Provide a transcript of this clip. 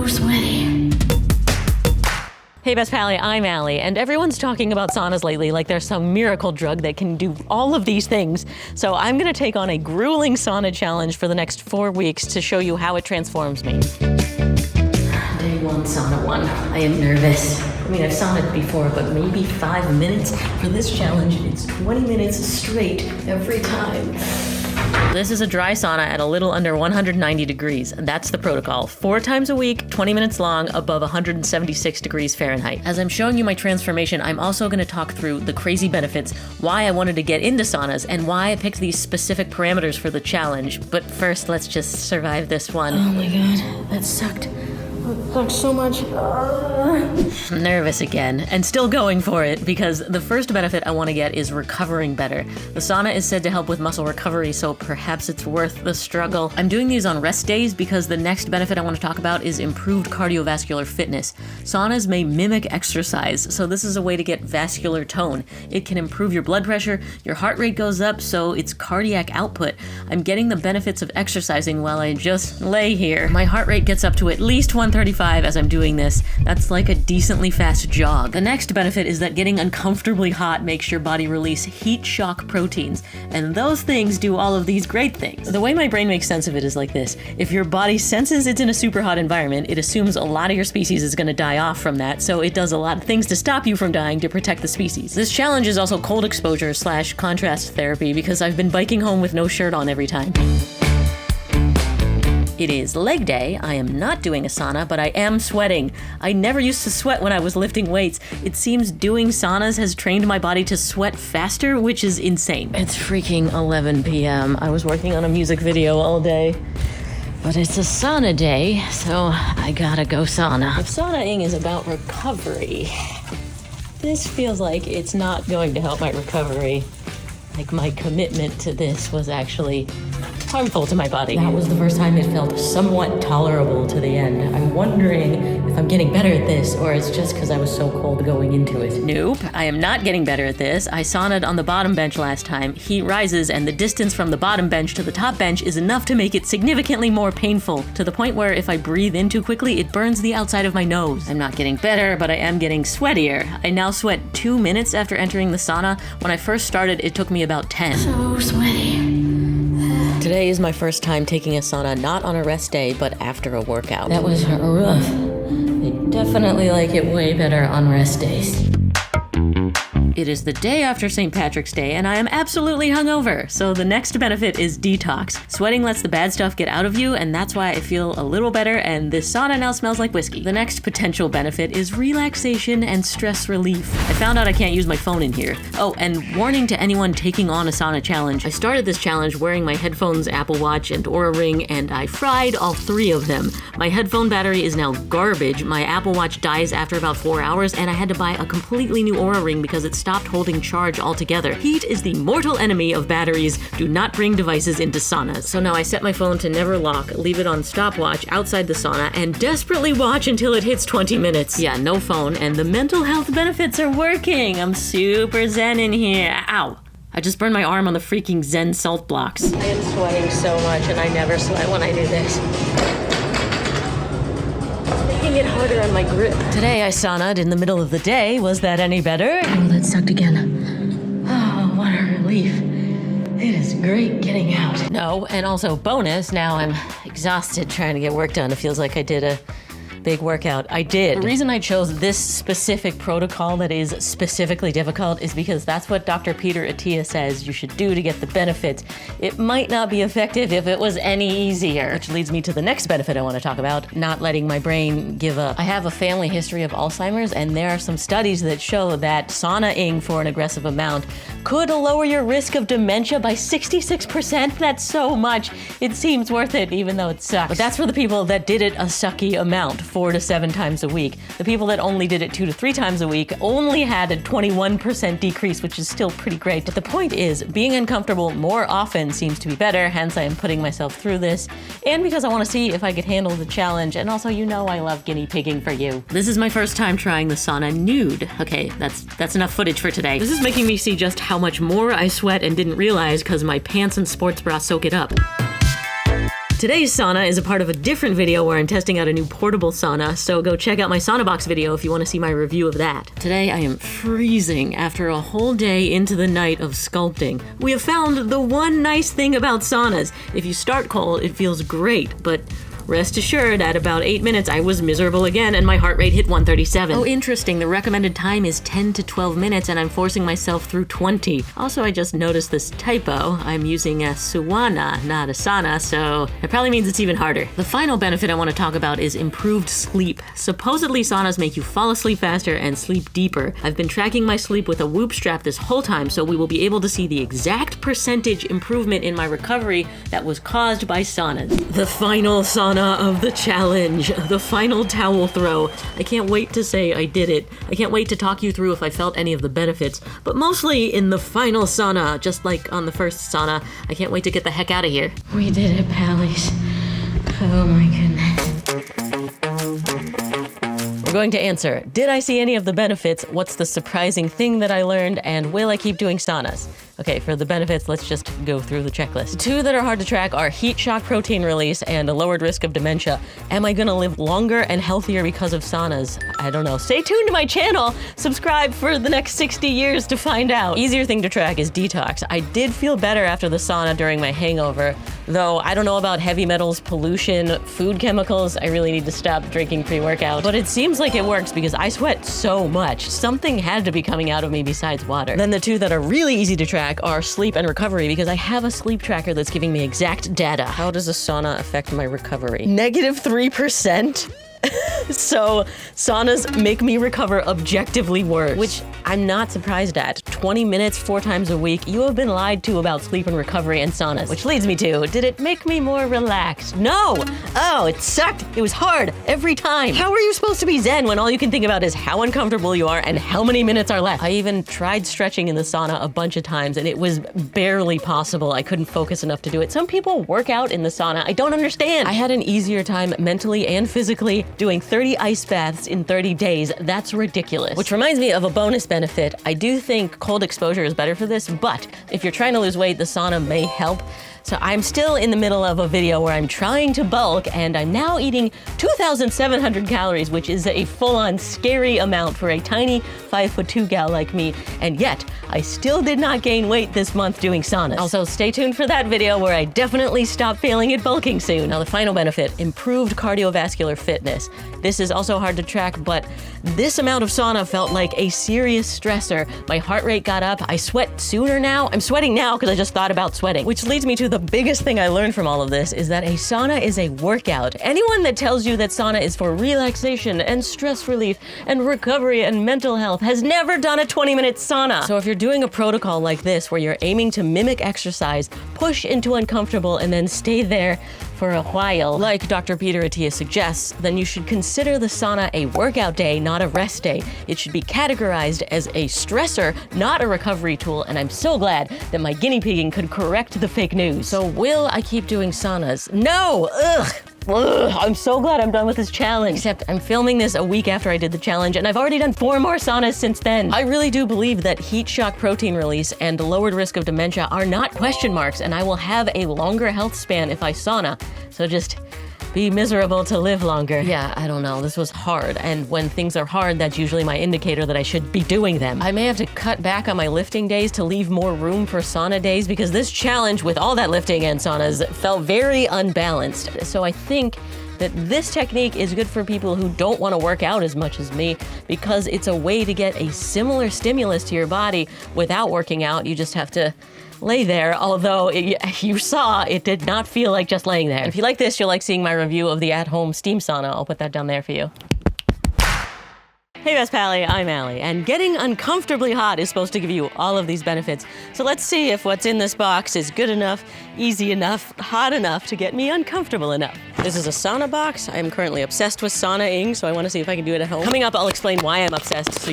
So sweaty. Hey Best Pally, I'm Allie, and everyone's talking about saunas lately like there's some miracle drug that can do all of these things. So I'm gonna take on a grueling sauna challenge for the next 4 weeks to show you how it transforms me. Day 1, sauna 1. I am nervous. I mean, I've saunaed before, but maybe 5 minutes. For this challenge, it's 20 minutes straight every time. This is a dry sauna at a little under 190 degrees. That's the protocol. 4 times a week, 20 minutes long, above 176 degrees Fahrenheit. As I'm showing you my transformation, I'm also going to talk through the crazy benefits, why I wanted to get into saunas, and why I picked these specific parameters for the challenge. But first, let's just survive this one. Oh my god, that sucked. That sucked so much. I'm nervous again, and still going for it, because the first benefit I want to get is recovering better. The sauna is said to help with muscle recovery, so perhaps it's worth the struggle. I'm doing these on rest days because the next benefit I want to talk about is improved cardiovascular fitness. Saunas may mimic exercise, so this is a way to get vascular tone. It can improve your blood pressure, your heart rate goes up, so it's cardiac output. I'm getting the benefits of exercising while I just lay here. My heart rate gets up to at least 135 as I'm doing this. That's like a decently fast jog. The next benefit is that getting uncomfortably hot makes your body release heat shock proteins, and those things do all of these great things. The way my brain makes sense of it is like this. If your body senses it's in a super hot environment, it assumes a lot of your species is going to die off from that, so it does a lot of things to stop you from dying to protect the species. This challenge is also cold exposure / contrast therapy because I've been biking home with no shirt on every time. It is leg day. I am not doing a sauna, but I am sweating. I never used to sweat when I was lifting weights. It seems doing saunas has trained my body to sweat faster, which is insane. It's freaking 11 p.m. I was working on a music video all day. But it's a sauna day, so I gotta go sauna. If saunaing is about recovery, this feels like it's not going to help my recovery. Like my commitment to this was actually harmful to my body. That was the first time it felt somewhat tolerable to the end. I'm wondering if I'm getting better at this, or it's just because I was so cold going into it. Nope, I am not getting better at this. I saunaed on the bottom bench last time. Heat rises, and the distance from the bottom bench to the top bench is enough to make it significantly more painful, to the point where if I breathe in too quickly, it burns the outside of my nose. I'm not getting better, but I am getting sweatier. I now sweat 2 minutes after entering the sauna. When I first started, it took me about 10. So sweaty. Today is my first time taking a sauna, not on a rest day, but after a workout. That was rough. They definitely like it way better on rest days. It is the day after St. Patrick's Day, and I am absolutely hungover, so the next benefit is detox. Sweating lets the bad stuff get out of you, and that's why I feel a little better, and this sauna now smells like whiskey. The next potential benefit is relaxation and stress relief. I found out I can't use my phone in here. Oh, and warning to anyone taking on a sauna challenge. I started this challenge wearing my headphones, Apple Watch, and Oura Ring, and I fried all 3 of them. My headphone battery is now garbage, my Apple Watch dies after about 4 hours, and I had to buy a completely new Oura Ring because it stopped holding charge altogether. Heat is the mortal enemy of batteries. Do not bring devices into saunas. So now I set my phone to never lock, leave it on stopwatch outside the sauna, and desperately watch until it hits 20 minutes. Yeah, no phone, and the mental health benefits are working. I'm super zen in here. Ow. I just burned my arm on the freaking Zen salt blocks. I am sweating so much, and I never sweat when I do this. It harder on my grip. Today I saunaed in the middle of the day. Was that any better? Oh, that sucked again. Oh, what a relief. It is great getting out. No, and also bonus, now I'm exhausted trying to get work done. It feels like I did a big workout. I did. The reason I chose this specific protocol that is specifically difficult is because that's what Dr. Peter Attia says you should do to get the benefits. It might not be effective if it was any easier. Which leads me to the next benefit I want to talk about, not letting my brain give up. I have a family history of Alzheimer's, and there are some studies that show that saunaing for an aggressive amount could lower your risk of dementia by 66%. That's so much. It seems worth it, even though it sucks. But that's for the people that did it a sucky amount. 4 to 7 times a week. The people that only did it 2 to 3 times a week only had a 21% decrease, which is still pretty great. But the point is, being uncomfortable more often seems to be better, hence I am putting myself through this, and because I want to see if I could handle the challenge, and also you know I love guinea pigging for you. This is my first time trying the sauna nude. Okay, that's enough footage for today. This is making me see just how much more I sweat and didn't realize because my pants and sports bra soak it up. Today's sauna is a part of a different video where I'm testing out a new portable sauna, so go check out my sauna box video if you want to see my review of that. Today I am freezing after a whole day into the night of sculpting. We have found the one nice thing about saunas. If you start cold, it feels great, but rest assured, at about 8 minutes, I was miserable again and my heart rate hit 137. Oh, interesting. The recommended time is 10 to 12 minutes and I'm forcing myself through 20. Also, I just noticed this typo. I'm using a Sauna, not a sauna, so it probably means it's even harder. The final benefit I want to talk about is improved sleep. Supposedly, saunas make you fall asleep faster and sleep deeper. I've been tracking my sleep with a Whoop strap this whole time, so we will be able to see the exact percentage improvement in my recovery that was caused by saunas. The final sauna of the challenge, the final towel throw. I can't wait to say I did it. I can't wait to talk you through if I felt any of the benefits, but mostly in the final sauna, just like on the first sauna. I can't wait to get the heck out of here. We did it, Pallies. Oh my goodness. We're going to answer, did I see any of the benefits? What's the surprising thing that I learned? And will I keep doing saunas? Okay, for the benefits, let's just go through the checklist. Two that are hard to track are heat shock protein release and a lowered risk of dementia. Am I gonna live longer and healthier because of saunas? I don't know. Stay tuned to my channel. Subscribe for the next 60 years to find out. Easier thing to track is detox. I did feel better after the sauna during my hangover, though I don't know about heavy metals, pollution, food chemicals. I really need to stop drinking pre-workout. But it seems like it works because I sweat so much. Something had to be coming out of me besides water. Then the two that are really easy to track are sleep and recovery because I have a sleep tracker that's giving me exact data. How does a sauna affect my recovery? -3%? So saunas make me recover objectively worse, which I'm not surprised at. 20 minutes 4 times a week. You have been lied to about sleep and recovery and saunas, which leads me to, did it make me more relaxed? No! Oh, it sucked. It was hard every time. How are you supposed to be zen when all you can think about is how uncomfortable you are and how many minutes are left? I even tried stretching in the sauna a bunch of times and it was barely possible. I couldn't focus enough to do it. Some people work out in the sauna. I don't understand. I had an easier time mentally and physically doing 30 ice baths in 30 days. That's ridiculous. Which reminds me of a bonus benefit. I do think cold exposure is better for this, but if you're trying to lose weight, the sauna may help. So I'm still in the middle of a video where I'm trying to bulk and I'm now eating 2,700 calories, which is a full-on scary amount for a tiny 5'2" gal like me. And yet, I still did not gain weight this month doing saunas. Also, stay tuned for that video where I definitely stop failing at bulking soon. Now the final benefit, improved cardiovascular fitness. This is also hard to track, but this amount of sauna felt like a serious stressor. My heart rate got up. I sweat sooner now. I'm sweating now because I just thought about sweating, which leads me to the biggest thing I learned from all of this is that a sauna is a workout. Anyone that tells you that sauna is for relaxation and stress relief and recovery and mental health has never done a 20-minute sauna. So if you're doing a protocol like this where you're aiming to mimic exercise, push into uncomfortable, and then stay there for a while, like Dr. Peter Attia suggests, then you should consider the sauna a workout day, not a rest day. It should be categorized as a stressor, not a recovery tool, and I'm so glad that my guinea pigging could correct the fake news. So will I keep doing saunas? No! Ugh! Ugh, I'm so glad I'm done with this challenge. Except I'm filming this a week after I did the challenge and I've already done 4 more saunas since then. I really do believe that heat shock protein release and lowered risk of dementia are not question marks and I will have a longer health span if I sauna. So just be miserable to live longer. Yeah, I don't know. This was hard. And when things are hard, that's usually my indicator that I should be doing them. I may have to cut back on my lifting days to leave more room for sauna days because this challenge with all that lifting and saunas felt very unbalanced. So I think that this technique is good for people who don't want to work out as much as me because it's a way to get a similar stimulus to your body without working out. You just have to lay there, although you saw it did not feel like just laying there. If you like this, you'll like seeing my review of the at-home steam sauna. I'll put that down there for you. Hey Best Pally, I'm Allie, and getting uncomfortably hot is supposed to give you all of these benefits. So let's see if what's in this box is good enough, easy enough, hot enough to get me uncomfortable enough. This is a sauna box. I'm currently obsessed with saunaing, so I want to see if I can do it at home. Coming up, I'll explain why I'm obsessed. So